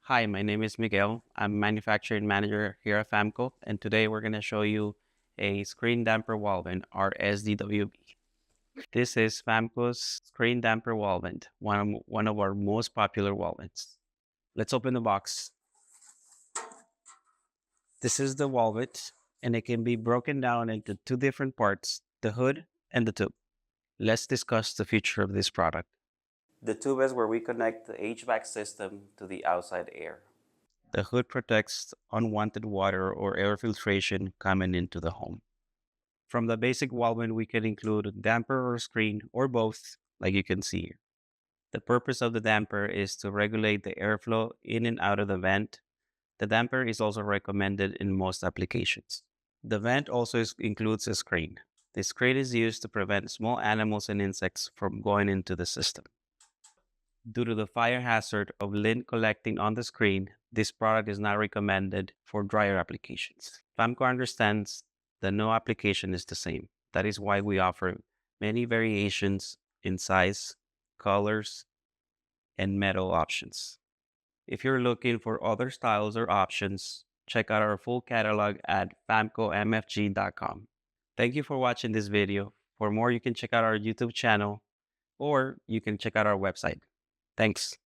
Hi, my name is Miguel. I'm manufacturing manager here at FAMCO, and today we're going to show you a screen damper wall vent, or SDWB. This is FAMCO's screen damper wall vent, one of our most popular wall vents. Let's open the box. This is the wall vent, and it can be broken down into two different parts, the hood and the tube. Let's discuss the feature of this product. The tube is where we connect the HVAC system to the outside air. The hood protects unwanted water or air filtration coming into the home. From the basic wall vent, we can include a damper or screen or both, like you can see here. The purpose of the damper is to regulate the airflow in and out of the vent. The damper is also recommended in most applications. The vent also includes a screen. The screen is used to prevent small animals and insects from going into the system. Due to the fire hazard of lint collecting on the screen, this product is not recommended for dryer applications. FAMCO understands that no application is the same. That is why we offer many variations in size, colors, and metal options. If you're looking for other styles or options, check out our full catalog at famcomfg.com. Thank you for watching this video. For more, you can check out our YouTube channel or you can check out our website. Thanks.